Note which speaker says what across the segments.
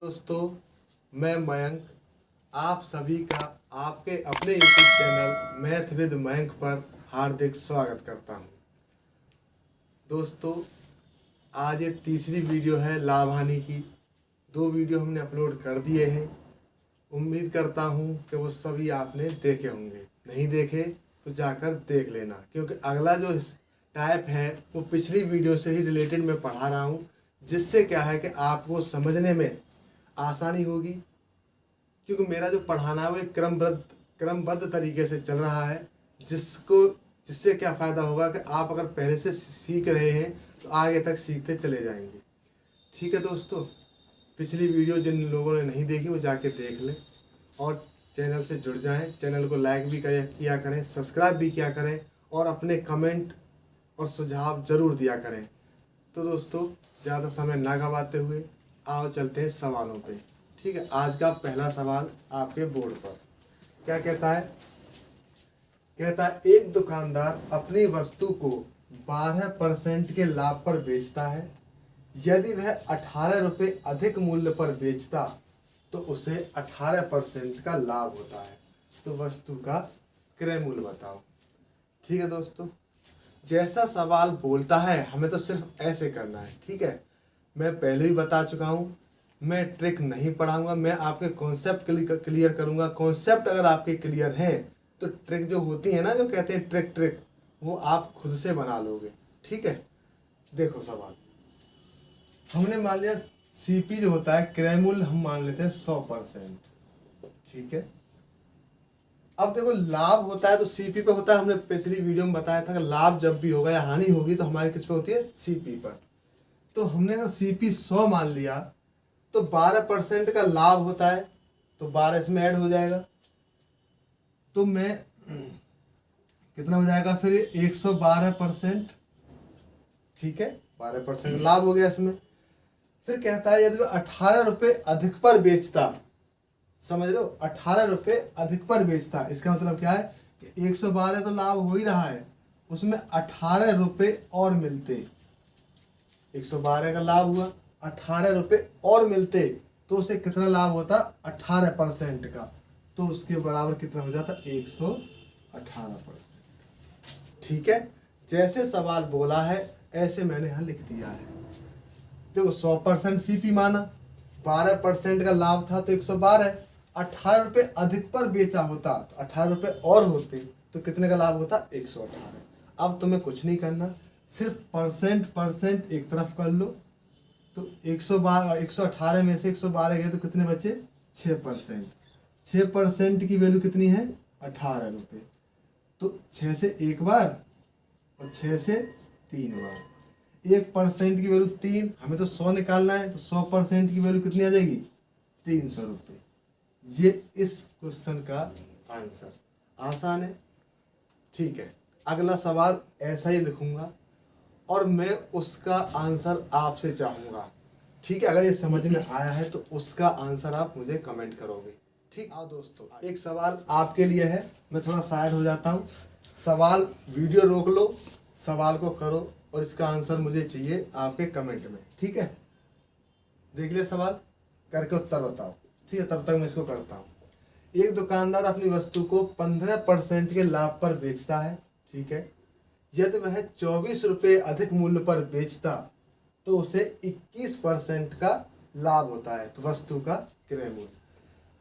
Speaker 1: दोस्तों, मैं मयंक आप सभी का आपके अपने YouTube channel math with Mayank पर हार्दिक स्वागत करता हूं। दोस्तों, आज ये तीसरी वीडियो है लाभ हानि की। 2 वीडियो हमने अपलोड कर दिए हैं। उम्मीद करता हूं कि वो सभी आपने देखे होंगे। नहीं देखे तो जाकर देख लेना, क्योंकि अगला जो टाइप है वो पिछली वीडियो से ही रिलेटेड मैं पढ़ा रहा हूं, जिससे क्या है कि आपको समझने में आसानी होगी। क्योंकि मेरा जो पढ़ाना है वो एक क्रमबद्ध तरीके से चल रहा है, जिससे क्या फ़ायदा होगा कि आप अगर पहले से सीख रहे हैं तो आगे तक सीखते चले जाएंगे। ठीक है दोस्तों, पिछली वीडियो जिन लोगों ने नहीं देखी वो जाके देख लें और चैनल से जुड़ जाएं। चैनल को लाइक भी किया करें, सब्सक्राइब भी किया करें और अपने कमेंट और सुझाव ज़रूर दिया करें। तो दोस्तों, ज़्यादा समय ना गवाते हुए आओ चलते हैं सवालों पे। ठीक है, आज का पहला सवाल आपके बोर्ड पर क्या कहता है? कहता है एक दुकानदार अपनी वस्तु को 12% के लाभ पर बेचता है। यदि वह 18 रुपये अधिक मूल्य पर बेचता तो उसे 18% का लाभ होता है। तो वस्तु का क्रय मूल्य बताओ। ठीक है दोस्तों, जैसा सवाल बोलता है हमें तो सिर्फ ऐसे करना है। ठीक है, मैं पहले ही बता चुका हूँ, मैं ट्रिक नहीं पढ़ाऊंगा, मैं आपके कॉन्सेप्ट क्लियर करूंगा। कॉन्सेप्ट अगर आपके क्लियर हैं तो ट्रिक जो होती है ना, जो कहते हैं ट्रिक वो आप खुद से बना लोगे। ठीक है, देखो सवाल हमने मान लिया सीपी जो होता है क्रय मूल्य हम मान लेते हैं 100%। ठीक है, अब देखो लाभ होता है तो सीपी पे होता है। हमने पिछली वीडियो में बताया था कि लाभ जब भी होगा या हानि होगी तो हमारी किस पे होती है? सीपी पर। तो हमने अगर सीपी 100 मान लिया तो 12% का लाभ होता है, तो 12 इसमें ऐड हो जाएगा। तो मैं कितना हो जाएगा फिर? 112%। ठीक है, 12% लाभ हो गया इसमें। फिर कहता है यदि वह 18 रुपये अधिक पर बेचता, समझ लो 18 रुपये अधिक पर बेचता, इसका मतलब क्या है कि 112 तो लाभ हो ही रहा है, उसमें 18 रुपये और मिलते। 112 का लाभ हुआ, 18 रुपये और मिलते तो उसे कितना लाभ होता? 18% का। तो उसके बराबर कितना हो जाता? 118%। ठीक है, जैसे सवाल बोला है ऐसे मैंने यहाँ लिख दिया है। देखो 100% सीपी माना, 12% का लाभ था तो 112। 18 रुपये अधिक पर बेचा होता तो 18 रुपये और होते तो कितने का लाभ होता? 118। अब तुम्हें कुछ नहीं करना, सिर्फ परसेंट एक तरफ कर लो। तो 118 में से 112 गए तो कितने बचे? 6%। 6% की वैल्यू कितनी है? 18 रुपये। तो 6 से एक बार और 6 से 3 बार। 1% की वैल्यू 3, हमें तो 100 निकालना है, तो 100% की वैल्यू कितनी आ जाएगी? 300 रुपये। ये इस क्वेश्चन का आंसर। आसान है। ठीक है, अगला सवाल ऐसा ही लिखूंगा और मैं उसका आंसर आपसे चाहूँगा। ठीक है, अगर ये समझ में आया है तो उसका आंसर आप मुझे कमेंट करोगे। ठीक, आओ दोस्तों, एक सवाल आपके लिए है। मैं थोड़ा साइड हो जाता हूँ। सवाल वीडियो रोक लो, सवाल को करो और इसका आंसर मुझे चाहिए आपके कमेंट में। ठीक है, देख लिया सवाल, करके उत्तर बताओ। ठीक है, तब तक मैं इसको करता हूँ। एक दुकानदार अपनी वस्तु को 15% के लाभ पर बेचता है। ठीक है, यदि वह 24 रुपये अधिक मूल्य पर बेचता तो उसे 21% का लाभ होता है। तो वस्तु का क्रय मूल्य।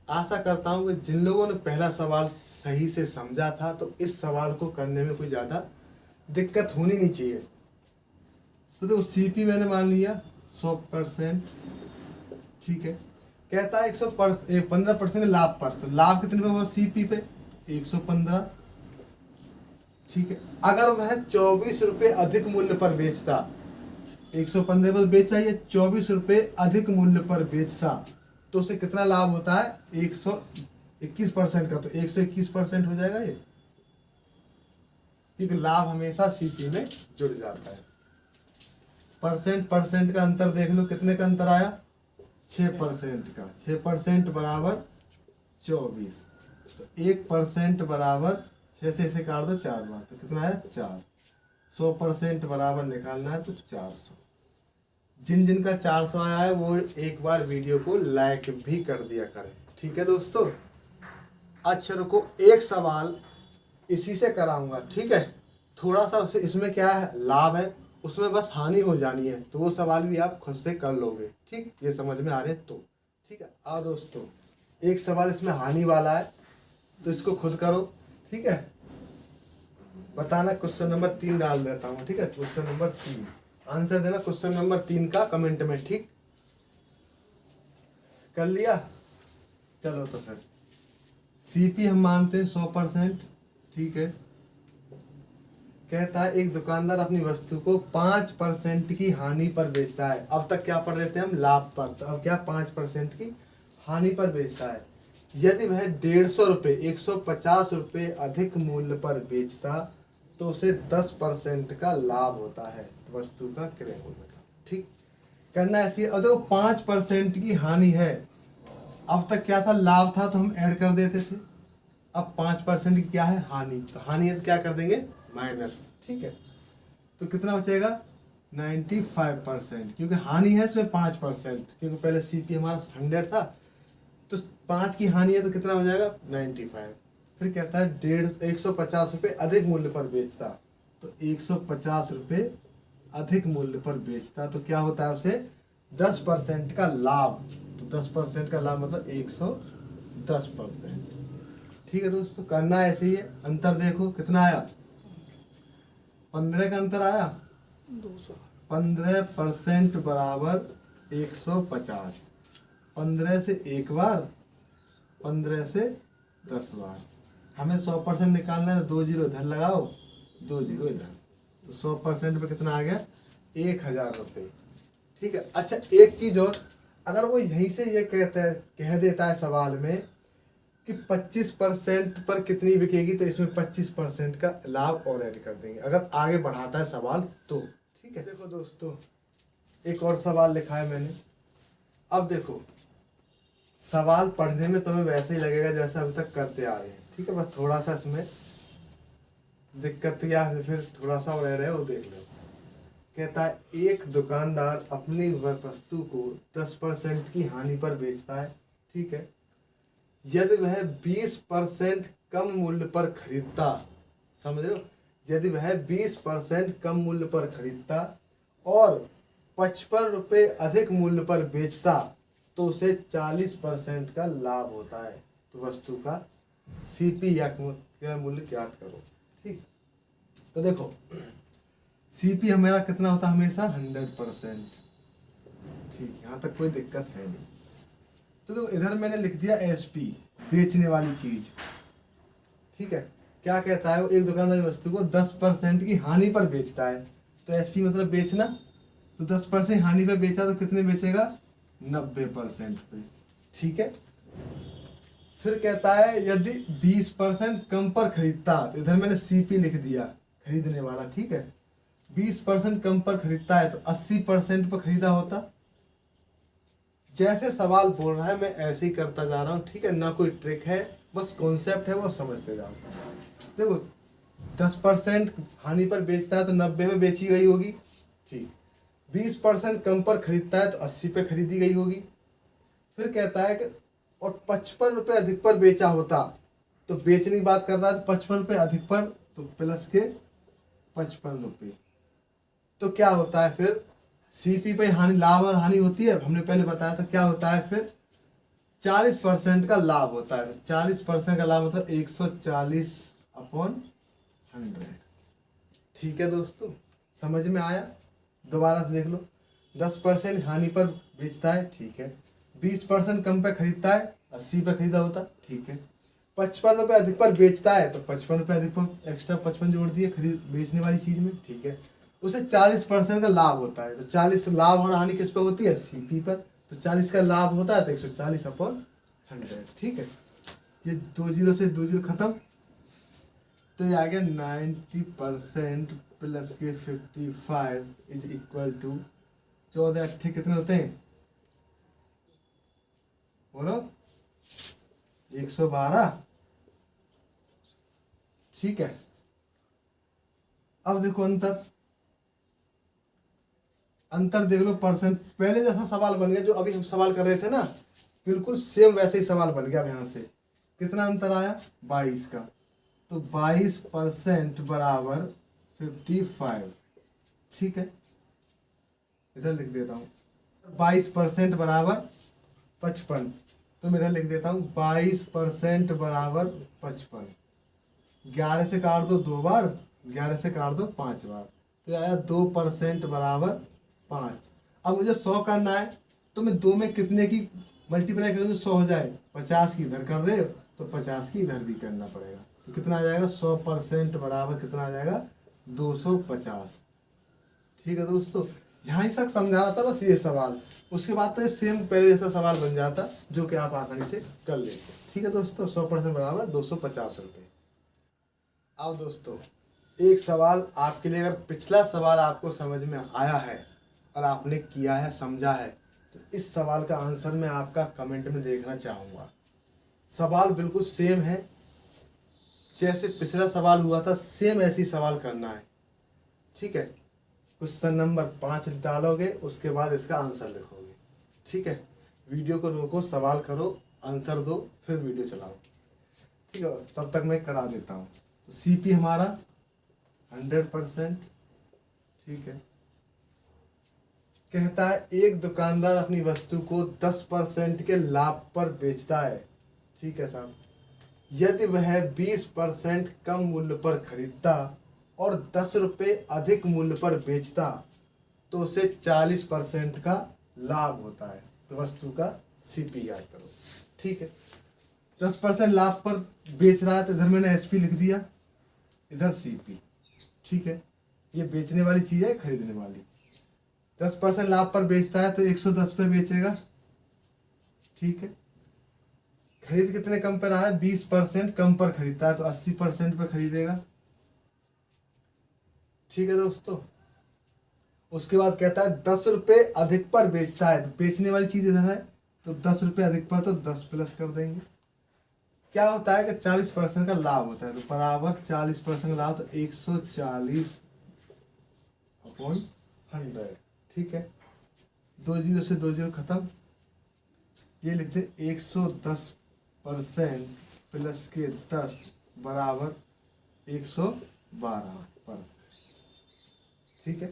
Speaker 1: आशा करता हूँ कि जिन लोगों ने पहला सवाल सही से समझा था तो इस सवाल को करने में कोई ज़्यादा दिक्कत होनी नहीं चाहिए। तो देखो सीपी मैंने मान लिया 100%। ठीक है, कहता है 15% लाभ पर, तो लाभ कितने पे हुआ? सीपी पे 115। ठीक है, अगर वह 24 रुपये अधिक मूल्य पर बेचता, 115 पर बेचा, ये 24 रुपये अधिक मूल्य पर बेचता तो उसे कितना लाभ होता है? 121% का। तो 121% हो जाएगा ये, क्योंकि लाभ हमेशा सीपी में जुड़ जाता है। परसेंट का अंतर देख लो, कितने का अंतर आया? 6% का। 6% बराबर 24। तो 1% बराबर 6 से इसे काट दो 4 बार, तो कितना है? 4। 100% बराबर निकालना है तो 400। जिन जिन का 400 आया है वो एक बार वीडियो को लाइक भी कर दिया करें, ठीक है दोस्तों। अच्छा रुको, एक सवाल इसी से कराऊंगा, ठीक है। थोड़ा सा इसमें क्या है, लाभ है, उसमें बस हानि हो जानी है, तो वो सवाल भी आप खुद से कर लोगे, ठीक। ये समझ में आ रहे तो ठीक है। आओ दोस्तों, एक सवाल इसमें हानि वाला है, तो इसको खुद करो, ठीक है। बताना, क्वेश्चन नंबर 3 डाल देता हूँ, ठीक है। क्वेश्चन नंबर 3 आंसर देना, क्वेश्चन नंबर 3 का कमेंट में, ठीक। कर लिया, चलो तो फिर सीपी हम मानते हैं 100%, ठीक है। कहता है एक दुकानदार अपनी वस्तु को 5% की हानि पर बेचता है। अब तक क्या पढ़ रहे थे हम, लाभ पर, तो अब क्या 5% की हानि पर बेचता है। यदि वह 150 रुपये 150 रुपये अधिक मूल्य पर बेचता तो उसे 10% का लाभ होता है वस्तु का क्रय मूल्य का, ठीक। करना ऐसी, और देखो 5% की हानि है। अब तक क्या था, लाभ था तो हम ऐड कर देते थे, अब 5% की क्या है, हानि, तो हानि है तो क्या कर देंगे, माइनस, ठीक है। तो कितना बचेगा, 95%, क्योंकि हानि है इसमें 5%, क्योंकि पहले सीपी हमारा 100 था, तो 5 की हानि है तो कितना हो जाएगा, 95। फिर कहता है 150 रुपये अधिक मूल्य पर बेचता, तो 150 रुपये अधिक मूल्य पर बेचता, तो क्या होता है उसे 10% का लाभ, तो 10% का लाभ मतलब 110%, ठीक है दोस्तों। करना ऐसे ही है। अंतर देखो कितना आया, 15 का अंतर आया, 15% बराबर 150, 15 से एक बार, 15 से 10 बार। हमें 100% निकालना है, 2 जीरो इधर लगाओ, 2 जीरो इधर, तो 100% पे कितना आ गया, 1000 रुपये, ठीक है। अच्छा एक चीज़ और, अगर वो यहीं से ये कह देता है सवाल में कि 25% पर कितनी बिकेगी, तो इसमें 25% का लाभ और ऐड कर देंगे, अगर आगे बढ़ाता है सवाल तो, ठीक है। देखो दोस्तों, एक और सवाल लिखा है मैंने। अब देखो, सवाल पढ़ने में तुम्हें वैसे ही लगेगा जैसा अभी तक करते आ रहे हैं, ठीक है। बस थोड़ा सा इसमें दिक्कत या फिर थोड़ा सा और रह रहा है, वो देख लो। कहता है एक दुकानदार अपनी वस्तु को 10% की हानि पर बेचता है, ठीक है। यदि वह 20% कम मूल्य पर खरीदता, समझ रहे हो, यदि वह 20% कम मूल्य पर खरीदता और 55 रुपये अधिक मूल्य पर बेचता तो उसे 40% का लाभ होता है। तो वस्तु का सीपी या मूल्य ज्ञात करो, ठीक। तो देखो सीपी हमारा कितना होता है, हमेशा 100%, ठीक। यहाँ तक कोई दिक्कत है नहीं। तो देखो इधर मैंने लिख दिया एसपी, बेचने वाली चीज, ठीक है। क्या कहता है, वो एक दुकानदार वस्तु को 10% की हानि पर बेचता है, तो एसपी मतलब बेचना, तो 10% हानि पर बेचा तो कितने बेचेगा, 90% पे, ठीक है। फिर कहता है यदि 20% कम पर खरीदता, तो इधर मैंने सीपी लिख दिया, खरीदने वाला, ठीक है। 20% कम पर खरीदता है तो 80% पर खरीदा होता। जैसे सवाल बोल रहा है मैं ऐसे ही करता जा रहा हूँ, ठीक है। ना कोई ट्रिक है, बस कॉन्सेप्ट है, वो समझते जाओ। देखो 10% हानि पर बेचता है तो 90 में बेची गई होगी, ठीक। 20% कम पर खरीदता है तो 80 पे खरीदी गई होगी। फिर कहता है कि और 55 रुपये अधिक पर बेचा होता, तो बेचने की बात कर रहा है, तो 55 रुपये अधिक पर, तो प्लस के 55 रुपये, तो क्या होता है फिर सीपी पे हानि, लाभ और हानि होती है, हमने पहले बताया था। क्या होता है फिर 40% का लाभ होता है, तो 40% का लाभ मतलब 140/100, ठीक है दोस्तों। समझ में आया, दोबारा से देख लो। 10% हानि पर बेचता है, ठीक है। 20% कम पे खरीदता है, 80 पे खरीदा होता, ठीक है। 55 रुपये अधिक पर बेचता है, तो 55 रुपये अधिक पर एक्स्ट्रा 55 जोड़ दिए खरीद बेचने वाली चीज में, ठीक है। उसे 40% का लाभ होता है, तो 40 लाभ और हानि किस पे होती है, सीपी पर, तो 40 का लाभ होता है तो 140/100, ठीक है। ये 2 जीरो से 2 जीरो खत्म, तो ये आ गया 90% प्लस के 55 इज इक्वल टू 14 अट्ठे कितने होते हैं, बोलो 112, ठीक है। अब देखो अंतर, अंतर देख लो परसेंट, पहले जैसा सवाल बन गया जो अभी हम सवाल कर रहे थे ना, बिल्कुल सेम वैसे ही सवाल बन गया अब यहाँ से। कितना अंतर आया? 22 का। तो 22% बराबर 55। ठीक है, इधर लिख देता हूँ 22% बराबर 55। तो मैं इधर लिख देता हूँ 22% बराबर 55। 11 से काट दो 2 बार, 11 से काट दो 5 बार, तो आया 2% बराबर 5। अब मुझे 100 करना है, तो मैं 2 में कितने की मल्टीप्लाई करूँ 100 हो जाए? 50 की इधर कर रहे हो तो 50 की इधर भी करना पड़ेगा। तो कितना आ जाएगा? 100% बराबर कितना आ जाएगा? 250। ठीक है दोस्तों, यहाँ तक समझाना था बस ये सवाल। उसके बाद तो ये सेम पहले जैसा सवाल बन जाता जो कि आप आसानी से कर लेते। ठीक है दोस्तों, 100% बराबर 250 रुपये। आओ दोस्तों, एक सवाल आपके लिए, अगर पिछला सवाल आपको समझ में आया है और आपने किया है, समझा है, तो इस सवाल का आंसर मैं आपका कमेंट में देखना चाहूँगा। सवाल बिल्कुल सेम है, जैसे पिछला सवाल हुआ था सेम ऐसे ही सवाल करना है। ठीक है, क्वेश्चन नंबर 5 डालोगे, उसके बाद इसका आंसर लिखोगे। ठीक है, वीडियो को रोको, सवाल करो, आंसर दो, फिर वीडियो चलाओ। ठीक है, तब तक मैं करा देता हूँ। तो सीपी हमारा 100%। ठीक है, कहता है एक दुकानदार अपनी वस्तु को 10% के लाभ पर बेचता है। ठीक है साहब, यदि वह 20% कम मूल्य पर खरीदता और 10 रुपये अधिक मूल्य पर बेचता तो उसे 40% का लाभ होता है। तो वस्तु का सीपी याद करो। ठीक है, 10% लाभ पर बेच रहा है तो इधर मैंने एसपी लिख दिया, इधर सीपी। ठीक है, ये बेचने वाली चीज़ है, खरीदने वाली। 10% लाभ पर बेचता है तो 110 पे बेचेगा। ठीक है, खरीद कितने कम पर रहा है? 20% कम पर खरीदता है तो 80% पे खरीदेगा। ठीक है दोस्तों, उसके बाद कहता है 10 रुपये अधिक पर बेचता है, तो बेचने वाली चीज़ इधर है, तो 10 रुपये अधिक पर तो 10 प्लस कर देंगे। क्या होता है कि 40% का लाभ होता है, तो बराबर 40% लाभ, तो 140/100। ठीक है, 2 जीरो से 2 जीरो खत्म। ये लिखते 110% प्लस के 10 बराबर 112%। ठीक है,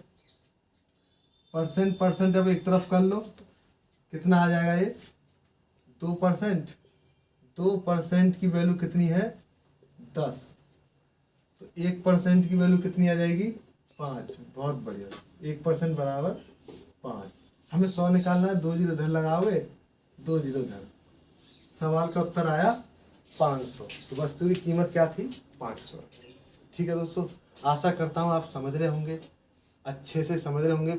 Speaker 1: परसेंट अब एक तरफ कर लो, कितना आ जाएगा ये? 2%। 2% की वैल्यू कितनी है? 10। तो 1% की वैल्यू कितनी आ जाएगी? 5। बहुत बढ़िया, 1% बराबर 5। हमें 100 निकालना है, 2 जीरो इधर लगाओगे, 2 जीरो इधर। सवाल का उत्तर आया 500। तो वस्तु की कीमत क्या थी? 500। ठीक है दोस्तों, आशा करता हूँ आप समझ रहे होंगे, अच्छे से समझ रहे होंगे।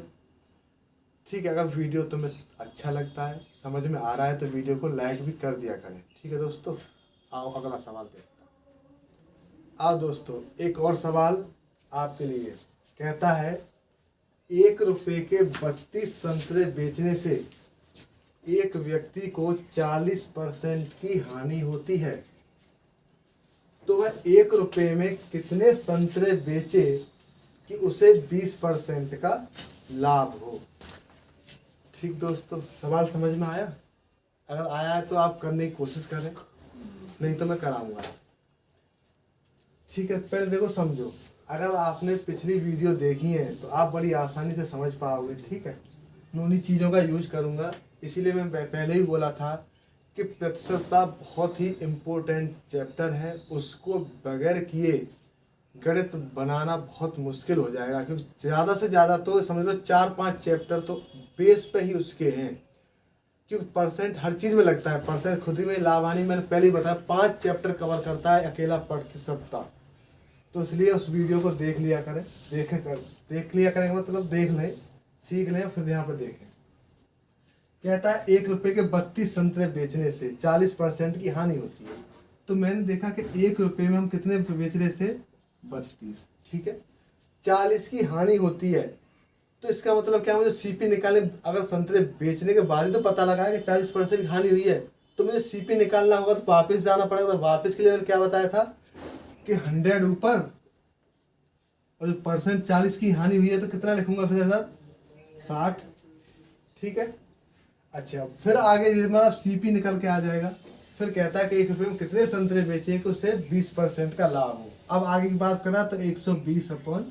Speaker 1: ठीक है, अगर वीडियो तुम्हें अच्छा लगता है, समझ में आ रहा है, तो वीडियो को लाइक भी कर दिया करें। ठीक है दोस्तों, आओ अगला सवाल देखते हैं। आओ दोस्तों, एक और सवाल आपके लिए। कहता है 1 रुपये के 32 संतरे बेचने से एक व्यक्ति को 40% की हानि होती है, तो वह 1 रुपये में कितने संतरे बेचे कि उसे 20% का लाभ हो? ठीक दोस्तों, सवाल समझ में आया? अगर आया है तो आप करने की कोशिश करें, नहीं तो मैं कराऊंगा। ठीक है, पहले देखो समझो, अगर आपने पिछली वीडियो देखी है तो आप बड़ी आसानी से समझ पाओगे। ठीक है, मैं उन्हीं चीज़ों का यूज करूंगा, इसीलिए मैं पहले ही बोला था कि प्रतिशतता बहुत ही इम्पोर्टेंट चैप्टर है, उसको बगैर किए गणित बनाना बहुत मुश्किल हो जाएगा। क्योंकि ज़्यादा से ज़्यादा तो समझ लो 4-5 चैप्टर तो बेस पे ही उसके हैं, क्योंकि परसेंट हर चीज़ में लगता है। परसेंट खुद ही में, लाभ हानि मैंने पहले ही बताया, 5 चैप्टर कवर करता है अकेला प्रतिशतता। तो इसलिए उस वीडियो को देख लिया करें, देख लिया करें मतलब देख लें, सीख लें, फिर यहाँ पर देखें। कहता है 1 रुपये के 32 संतरे बेचने से 40% की हानि होती है। तो मैंने देखा कि 1 रुपये में हम कितने बेच रहे थे? 32। ठीक है, 40 की हानि होती है, तो इसका मतलब क्या? मुझे सीपी निकालने, अगर संतरे बेचने के बाद ही तो पता लगा है कि 40% की हानि हुई है, तो मुझे सीपी निकालना होगा, तो वापस जाना पड़ेगा। तो वापस के लिए मैंने क्या बताया था कि 100 ऊपर और जो परसेंट 40 की हानि हुई है, तो कितना लिखूंगा फिर इधर? 60, ठीक है। अच्छा, फिर आगे हमारा सीपी निकल के आ जाएगा। फिर कहता है कि 1 रुपये में कितने संतरे बेचे कि उससे 20% का लाभ हो। अब आगे की बात करा तो 120/100।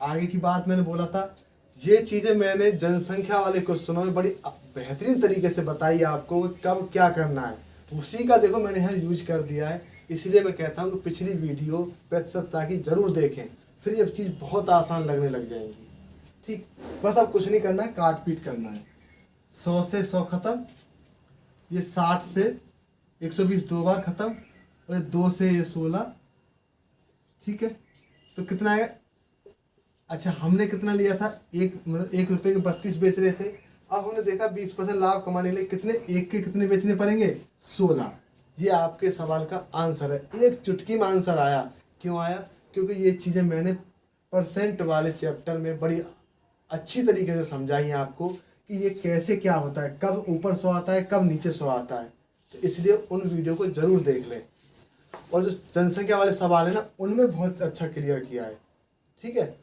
Speaker 1: आगे की बात मैंने बोला था, ये चीज़ें मैंने जनसंख्या वाले क्वेश्चनों में बड़ी बेहतरीन तरीके से बताई आपको कब क्या करना है। उसी का देखो मैंने यहाँ यूज कर दिया है। इसलिए मैं कहता हूँ कि पिछली वीडियो प्रतिशतता की जरूर देखें, फिर ये चीज़ बहुत आसान लगने लग जाएंगी। ठीक, बस अब कुछ नहीं करना है, काट पीट करना है। 100 से 100 खत्म, ये 60 से 120 2 बार खत्म, और 2 से ये 16, ठीक है। तो कितना आएगा? अच्छा, हमने कितना लिया था? मतलब 1 रुपये के 32 बेच रहे थे। अब हमने देखा 20% लाभ कमाने के लिए कितने एक के कितने बेचने पड़ेंगे? 16। ये आपके सवाल का आंसर है। एक चुटकी में आंसर आया। क्यों आया? क्योंकि ये चीज़ें मैंने परसेंट वाले चैप्टर में बड़ी अच्छी तरीके से समझाई है आपको कि ये कैसे क्या होता है, कब ऊपर 100 आता है, कब नीचे 100 आता है। तो इसलिए उन वीडियो को ज़रूर देख लें। और जो जनसंख्या वाले सवाल है ना, उनमें बहुत अच्छा क्लियर किया है, ठीक है।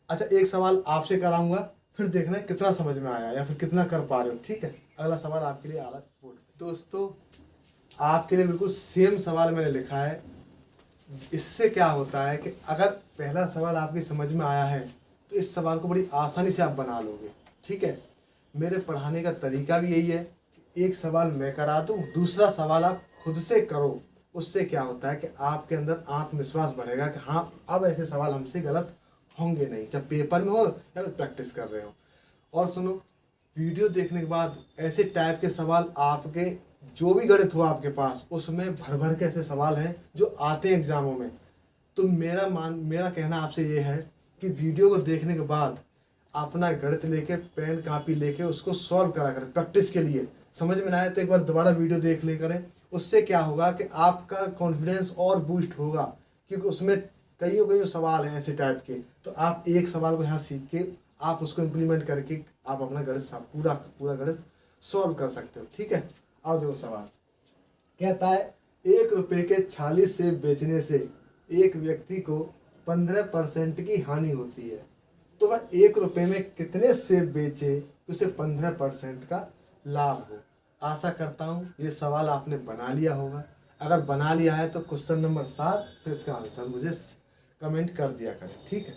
Speaker 1: अच्छा, एक सवाल आपसे कराऊंगा, फिर देखना कितना समझ में आया या फिर कितना कर पा रहे हो, ठीक है। अगला सवाल आपके लिए आ रहा है बोर्ड पे। दोस्तों, आपके लिए बिल्कुल सेम सवाल मैंने लिखा है। इससे क्या होता है कि अगर पहला सवाल आपकी समझ में आया है तो इस सवाल को बड़ी आसानी से आप बना लोगे, ठीक है। मेरे पढ़ाने का तरीका भी यही है, एक सवाल मैं करा दूँ, दूसरा सवाल आप खुद से करो। उससे क्या होता है कि आपके अंदर आत्मविश्वास बढ़ेगा कि हाँ, अब ऐसे सवाल हमसे गलत होंगे नहीं, जब पेपर में हो या फिर प्रैक्टिस कर रहे हो। और सुनो, वीडियो देखने के बाद ऐसे टाइप के सवाल आपके जो भी गणित हो आपके पास, उसमें भर भर के ऐसे सवाल हैं जो आते हैं एग्जामों में। तो मेरा कहना आपसे ये है कि वीडियो को देखने के बाद अपना गणित लेके पेन कापी लेके उसको सॉल्व करा करें प्रैक्टिस के लिए। समझ में ना आए तो एक बार दोबारा वीडियो देख ले करें। उससे क्या होगा कि आपका कॉन्फिडेंस और बूस्ट होगा, क्योंकि उसमें कई सवाल हैं ऐसे टाइप के। तो आप एक सवाल को यहाँ सीख के आप उसको इम्प्लीमेंट करके आप अपना गणित पूरा गणित सॉल्व कर सकते हो, ठीक है। आओ देखो सवाल कहता है, 1 रुपये के 46 सेब बेचने से एक व्यक्ति को 15% की हानि होती है। तो वह 1 रुपये में कितने सेब बेचे उसे 15% का लाभ हो। आशा करता हूँ ये सवाल आपने बना लिया होगा। अगर बना लिया है तो क्वेश्चन नंबर 7 तो इसका आंसर मुझे कमेंट कर दिया करें, ठीक है।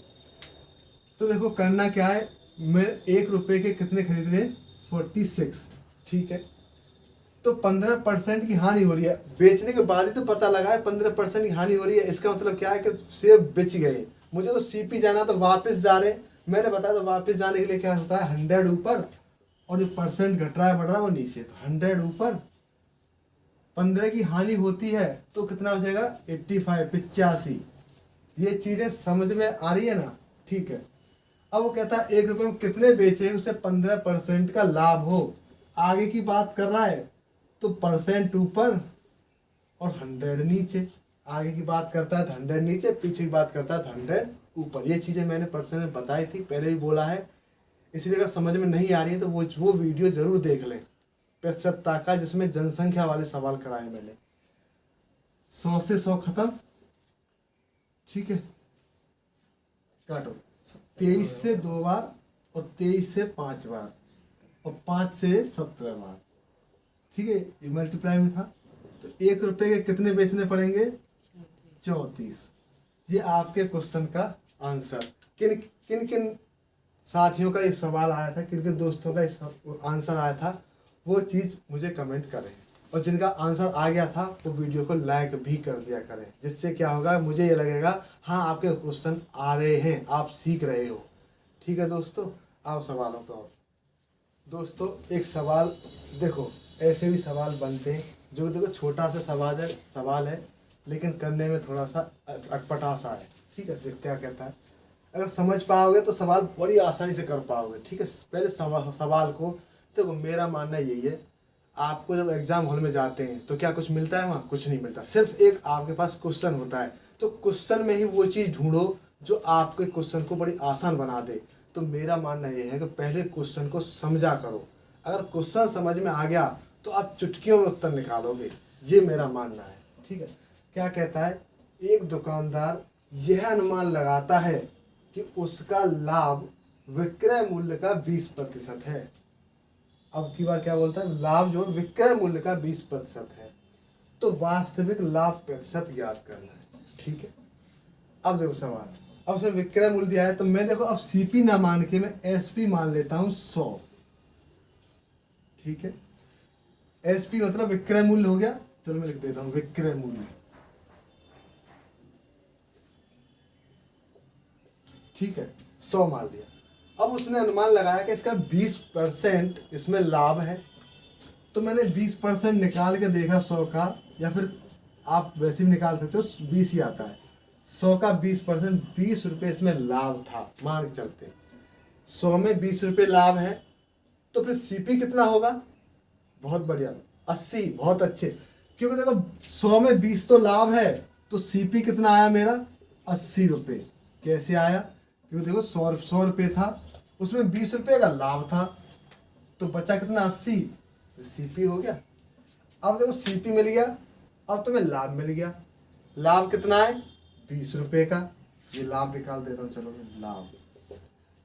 Speaker 1: तो देखो करना क्या है, मैं 1 रुपये के कितने खरीद रहे? 46, ठीक है। तो 15% की हानि हो रही है। बेचने के बाद ही तो पता लगा है 15% की हानि हो रही है। इसका मतलब क्या है कि सेब बेच गए। मुझे तो सीपी जाना तो वापस जा रहे हैं। मैंने बताया तो वापस जाने के लिए क्या होता है, 100 ऊपर और जो परसेंट घट रहा है बढ़ रहा है वो नीचे। तो 100 ऊपर 15 की हानि होती है तो कितना बचेगा? 85। ये चीज़ें समझ में आ रही है ना, ठीक है। अब वो कहता है 1 रुपये में कितने बेचे उसे 15% का लाभ हो। आगे की बात कर रहा है तो परसेंट ऊपर और 100 नीचे। आगे की बात करता है तो 100 नीचे, पीछे की बात करता है तो 100 ऊपर। ये चीज़ें मैंने पर्सनल बताई थी, पहले भी बोला है। इसलिए अगर समझ में नहीं आ रही है तो वो वीडियो ज़रूर देख लें प्रतिशतता का, जिसमें जनसंख्या वाले सवाल कराए मैंने। 100 से 100 खत्म, ठीक है। काटो। 23 से 2 बार और 23 से 5 बार और 5 से 17 बार, ठीक है। ये मल्टीप्लाई में था। तो 1 रुपये के कितने बेचने पड़ेंगे? 34। ये आपके क्वेश्चन का आंसर। किन किन किन साथियों का ये सवाल आया था, किन किन दोस्तों का आंसर आया था, वो चीज़ मुझे कमेंट करें। और जिनका आंसर आ गया था वो वीडियो को लाइक भी कर दिया करें। जिससे क्या होगा, मुझे ये लगेगा हाँ आपके क्वेश्चन आ रहे हैं, आप सीख रहे हो, ठीक है दोस्तों। आओ सवालों पर। और दोस्तों एक सवाल देखो, ऐसे भी सवाल बनते हैं जो देखो छोटा सा सवाल है लेकिन करने में थोड़ा सा अटपटा सा है, ठीक है। देखो क्या कहता है, अगर समझ पाओगे तो सवाल बड़ी आसानी से कर पाओगे, ठीक है। पहले सवाल को देखो, मेरा मानना यही है, आपको जब एग्जाम हॉल में जाते हैं तो क्या कुछ मिलता है? वहाँ कुछ नहीं मिलता। सिर्फ एक आपके पास क्वेश्चन होता है। तो क्वेश्चन में ही वो चीज़ ढूंढो जो आपके क्वेश्चन को बड़ी आसान बना दे। तो मेरा मानना ये है कि पहले क्वेश्चन को समझा करो। अगर क्वेश्चन समझ में आ गया तो आप चुटकियों में उत्तर निकालोगे, ये मेरा मानना है, ठीक है। क्या कहता है, एक दुकानदार यह अनुमान लगाता है कि उसका लाभ विक्रय मूल्य का 20% है। अब की बार क्या बोलता है, लाभ जो विक्रय मूल्य का 20% है, तो वास्तविक लाभ प्रतिशत याद करना है। ठीक है, अब देखो सवाल, अब उसने विक्रय मूल्य दिया है, तो मैं देखो अब सीपी ना मान के मैं एसपी मान लेता हूँ 100। ठीक है, एसपी मतलब विक्रय मूल्य हो गया, चलो मैं लिख देता हूँ विक्रय मूल्य। ठीक है, 100 मान लिया। अब उसने अनुमान लगाया कि इसका 20% इसमें लाभ है, तो मैंने 20% निकाल के देखा 100 का, या फिर आप वैसे भी निकाल सकते हो, 20 ही आता है। 100 का 20%, 20 रुपये इसमें लाभ था, मान के चलते 100 में 20 रुपये लाभ है, तो फिर सीपी कितना होगा, बहुत बढ़िया 80, बहुत अच्छे। क्योंकि देखो 100 में 20 तो लाभ है, तो सीपी कितना आया मेरा 80 रुपये। कैसे आया, क्योंकि देखो 100 रुपये था, उसमें 20 रुपये का लाभ था, तो बचा कितना 80, सीपी हो गया। अब देखो सीपी मिल गया, अब तुम्हें लाभ मिल गया। लाभ कितना है 20 रुपये का, ये लाभ निकाल देता हूँ, चलो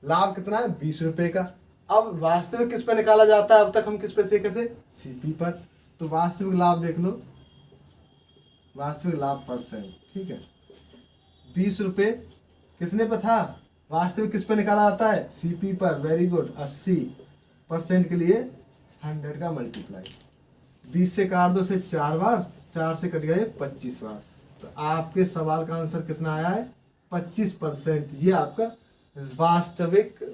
Speaker 1: लाभ कितना है 20 रुपये का। अब वास्तविक किस पे निकाला जाता है, अब तक हम किस पे सीखे थे, सीपी पर। तो वास्तविक लाभ देख लो, वास्तविक लाभ %। ठीक है, 20 रुपये कितने पर था, वास्तविक किस पे निकाला जाता है, सीपी पर। वेरी गुड, 80% के लिए 100 का मल्टीप्लाई, 20 से काट दो से 4 बार, 4 से कट गए 25 बार, तो आपके सवाल का आंसर कितना आया है 25%। ये आपका वास्तविक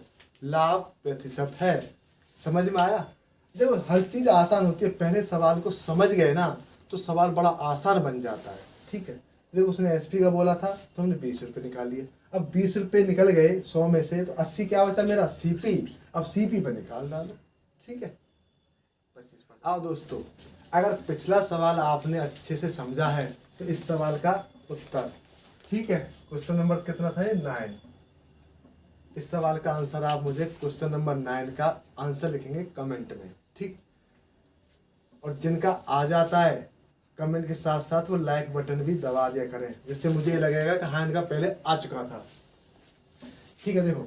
Speaker 1: लाभ प्रतिशत है। समझ में आया। देखो हर चीज़ आसान होती है, पहले सवाल को समझ गए ना तो सवाल बड़ा आसान बन जाता है। ठीक है, देखो उसने एसपी का बोला था तो हमने 20 रुपये निकाल लिए। अब 20 रुपये निकल गए 100 में से, तो 80 क्या बचा मेरा सीपी। अब सीपी पर निकाल डालो। ठीक है, 25%। आओ दोस्तों, अगर पिछला सवाल आपने अच्छे से समझा है तो इस सवाल का उत्तर, ठीक है, क्वेश्चन नंबर कितना था ये 9, इस सवाल का आंसर आप मुझे क्वेश्चन नंबर 9 का आंसर लिखेंगे कमेंट में। ठीक, और जिनका आ जाता है कमेंट के साथ साथ वो लाइक बटन भी दबा दिया करें, जिससे मुझे ये लगेगा कि हाँ इनका पहले आ चुका था। ठीक है, देखो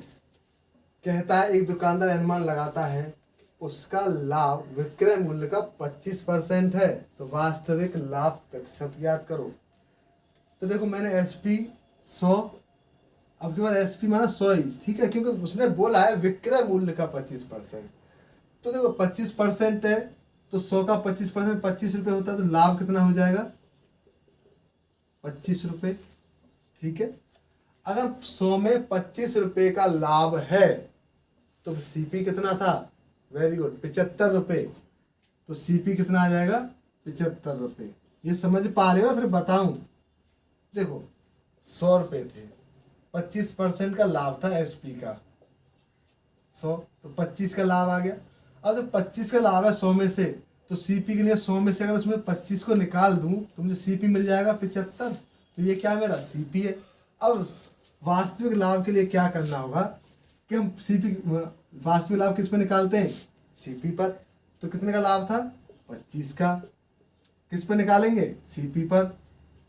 Speaker 1: कहता है एक दुकानदार अनुमान लगाता है उसका लाभ विक्रय मूल्य का 25% है, तो वास्तविक लाभ प्रतिशत याद करो। तो देखो मैंने एसपी 100, अब के बाद एसपी माना 100 ही। ठीक है, क्योंकि उसने बोला है विक्रय मूल्य का 25%, तो देखो 25% है तो 100 का 25%, 25 रुपये होता है, तो लाभ कितना हो जाएगा 25 रुपये। ठीक है, अगर 100 में 25 रुपये का लाभ है तो सीपी कितना था, वेरी गुड 75 रुपये, तो सीपी कितना आ जाएगा 75 रुपये। ये समझ पा रहे हो, फिर बताऊं। देखो 100 रुपये थे, 25% का लाभ था एसपी का 100, तो 25 का लाभ आ गया। अब जब 25 का लाभ है 100 में से, तो सीपी के लिए 100 में से अगर उसमें 25 को निकाल दूं तो मुझे सीपी मिल जाएगा 75, तो ये क्या मेरा सीपी है। अब वास्तविक लाभ के लिए क्या करना होगा कि हम सीपी वास्तविक लाभ किस पे निकालते हैं, सीपी पर। तो कितने का लाभ था 25 का, किस पे निकालेंगे सीपी पर,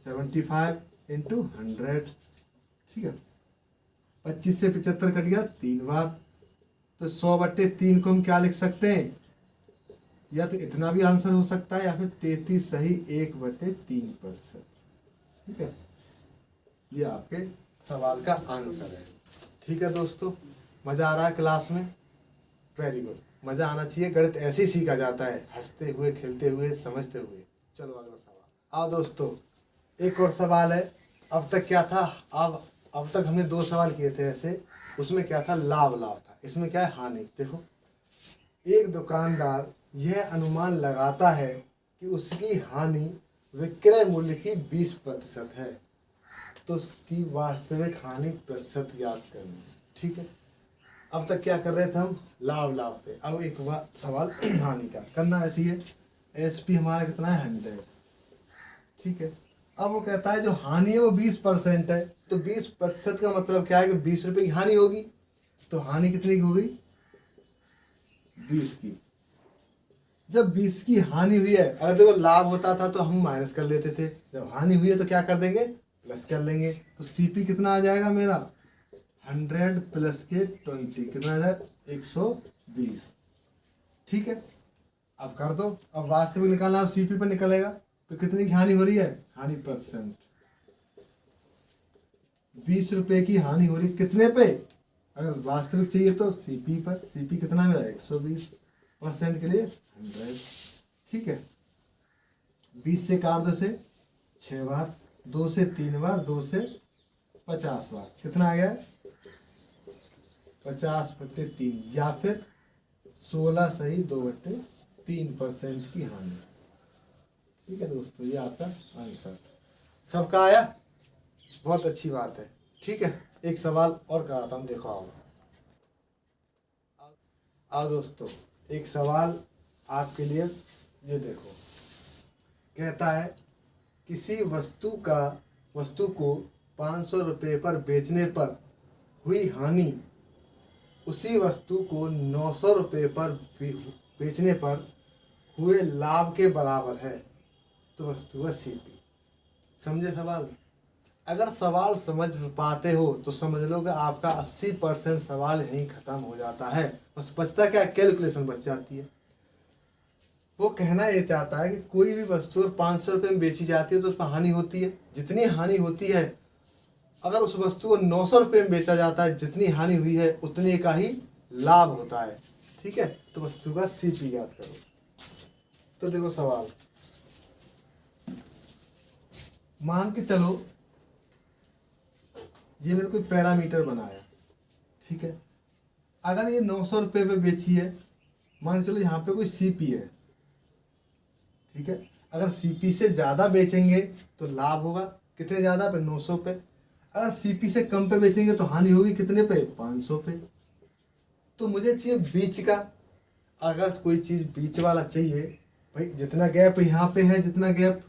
Speaker 1: 75 × 100। ठीक है, 25 से 75 कट गया 3 बार, तो 100/3 को हम क्या लिख सकते हैं, या तो इतना भी आंसर हो सकता है या फिर 33 सही 1/3%। ठीक है, ये आपके सवाल का आंसर है। ठीक है दोस्तों, मज़ा आ रहा है क्लास में, वेरी गुड, मज़ा आना चाहिए। गणित ऐसे ही सीखा जाता है, हंसते हुए, खेलते हुए, समझते हुए। चलो अगला सवाल। आओ दोस्तों, एक और सवाल है। अब तक क्या था, अब तक हमने 2 सवाल किए थे ऐसे, उसमें क्या था लाभ था, इसमें क्या है हानि। देखो एक दुकानदार यह अनुमान लगाता है कि उसकी हानि विक्रय मूल्य की 20% है, तो उसकी वास्तविक हानि प्रतिशत याद करनी। ठीक है, अब तक क्या कर रहे थे हम, लाभ पे। अब एक सवाल हानि का करना ऐसी है। एसपी हमारा कितना है 100। ठीक है, अब वो कहता है जो हानि है वो 20% है, तो 20% का मतलब क्या है कि 20 रुपये की हानि होगी, तो हानि कितने की होगी 20 की। जब 20 की हानि हुई है, अगर देखो लाभ होता था तो हम माइनस कर लेते थे, जब हानि हुई है तो क्या कर देंगे प्लस कर लेंगे, तो सीपी कितना आ जाएगा मेरा 100 प्लस के 20 कितना है 120। ठीक है, अब कर दो। अब वास्तविक निकालना सीपी पर निकलेगा तो कितनी की हानि हो रही है, हानि %। 20 रुपए की हानि हो रही कितने पे, अगर वास्तविक चाहिए तो सीपी पर। सीपी कितना मेरा 120% के लिए 100। ठीक है, 20 से काट दो से 6 बार, 2 से 3 बार, 2 से 50 बार, कितना आ गया 50/3 या फिर 16 सही 2/3% की हानि। ठीक है दोस्तों, ये आपका आंसर सबका आया, बहुत अच्छी बात है। ठीक है, एक सवाल और कराता हूँ, देखो आओ दोस्तों, एक सवाल आपके लिए, ये देखो। कहता है किसी वस्तु को 500 रुपये पर बेचने पर हुई हानि उसी वस्तु को 900 रुपये पर बेचने पर हुए लाभ के बराबर है, तो वस्तु का सीपी। समझे सवाल? अगर सवाल समझ पाते हो तो समझ लो कि आपका 80% सवाल यहीं ख़त्म हो जाता है। बस बचता क्या, कैलकुलेशन बच जाती है। वो कहना ये चाहता है कि कोई भी वस्तु 500 रुपये में बेची जाती है तो उसमें हानि होती है, जितनी हानि होती है अगर उस वस्तु को 900 रुपये में बेचा जाता है, जितनी हानि हुई है उतने का ही लाभ होता है। ठीक है, तो वस्तु का सीपी याद करो। तो देखो सवाल, मान के चलो ये मैंने कोई पैरामीटर बनाया। ठीक है, अगर ये 900 रुपये पे बेची है, मान चलो यहाँ पे कोई सीपी है। ठीक है, अगर सीपी से ज़्यादा बेचेंगे तो लाभ होगा, कितने ज़्यादा पे 900 पे। अगर सीपी से कम पे बेचेंगे तो हानि होगी कितने पे 500 पे। तो मुझे चाहिए बीच का। अगर कोई चीज़ बीच वाला चाहिए, भाई जितना गैप यहाँ पे है, जितना गैप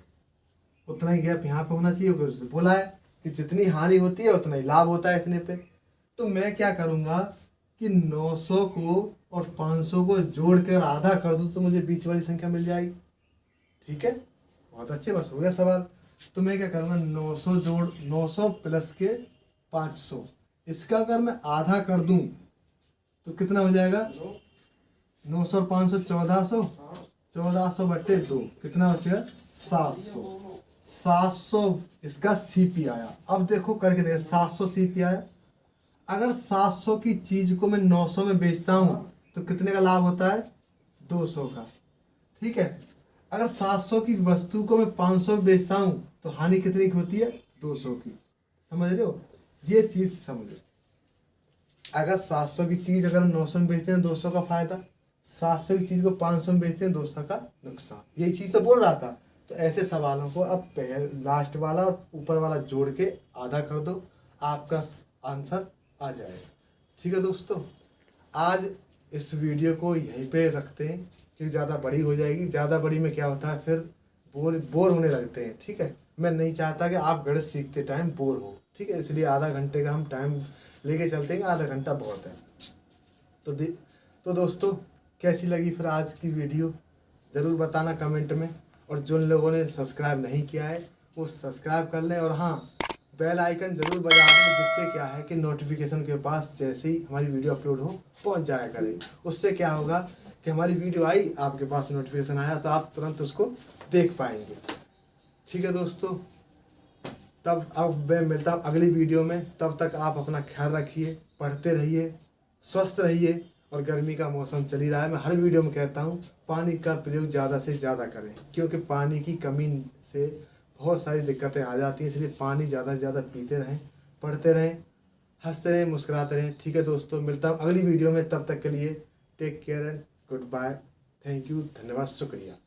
Speaker 1: उतना ही गैप यहाँ पे होना चाहिए। बोला है कि जितनी हानि होती है उतना ही लाभ होता है इतने पे। तो मैं क्या करूँगा कि 900 को और 500 को जोड़कर आधा कर दूँ तो मुझे बीच वाली संख्या मिल जाएगी। ठीक है, बहुत अच्छे, बस हो गया सवाल। तो मैं क्या करूँगा, 900 प्लस के 500, इसका अगर मैं आधा कर दूँ तो कितना हो जाएगा 900 और 500 1400, 1400/2 कितना बचेगा 700 इसका सीपी आया। अब देखो करके देखो, 700 सीपी आया। अगर 700 की चीज़ को मैं 900 में बेचता हूँ तो कितने का लाभ होता है 200 का। ठीक है, अगर 700 की वस्तु को मैं 500 में बेचता हूँ तो हानि कितने की होती है 200 की। समझ रहे हो, ये चीज़ समझो। अगर 700 की चीज़ अगर 900 में बेचते हैं 200 का फायदा, 700 की चीज़ को 500 में बेचते हैं 200 का नुकसान। यही चीज़ तो बोल रहा था। तो ऐसे सवालों को अब लास्ट वाला और ऊपर वाला जोड़ के आधा कर दो, आपका आंसर आ जाएगा। ठीक है दोस्तों, आज इस वीडियो को यहीं पे रखते हैं क्योंकि ज़्यादा बड़ी हो जाएगी। ज़्यादा बड़ी में क्या होता है, फिर बोर होने लगते हैं। ठीक है, मैं नहीं चाहता कि आप गणित सीखते टाइम बोर हो। ठीक है, इसलिए आधा घंटे का हम टाइम लेके चलते हैं, आधा घंटा बहुत है। तो दोस्तों, कैसी लगी फिर आज की वीडियो ज़रूर बताना कमेंट में। और जिन लोगों ने सब्सक्राइब नहीं किया है वो सब्सक्राइब कर लें, और हाँ, बेल आइकन ज़रूर बजा दें, जिससे क्या है कि नोटिफिकेशन के पास जैसे ही हमारी वीडियो अपलोड हो पहुंच जाया करे। उससे क्या होगा कि हमारी वीडियो आई, आपके पास नोटिफिकेशन आया तो आप तुरंत उसको देख पाएंगे। ठीक है दोस्तों, तब अब मैं मिलता हूँ अगली वीडियो में। तब तक आप अपना ख्याल रखिए, पढ़ते रहिए, स्वस्थ रहिए। और गर्मी का मौसम चल ही रहा है, मैं हर वीडियो में कहता हूँ पानी का प्रयोग ज़्यादा से ज़्यादा करें, क्योंकि पानी की कमी से बहुत सारी दिक्कतें आ जाती हैं। इसलिए पानी ज़्यादा से ज़्यादा पीते रहें, पढ़ते रहें, हंसते रहें, मुस्कुराते रहें। ठीक है दोस्तों, मिलता हूँ अगली वीडियो में। तब तक के लिए take care and goodbye. Thank you, धन्यवाद, शुक्रिया।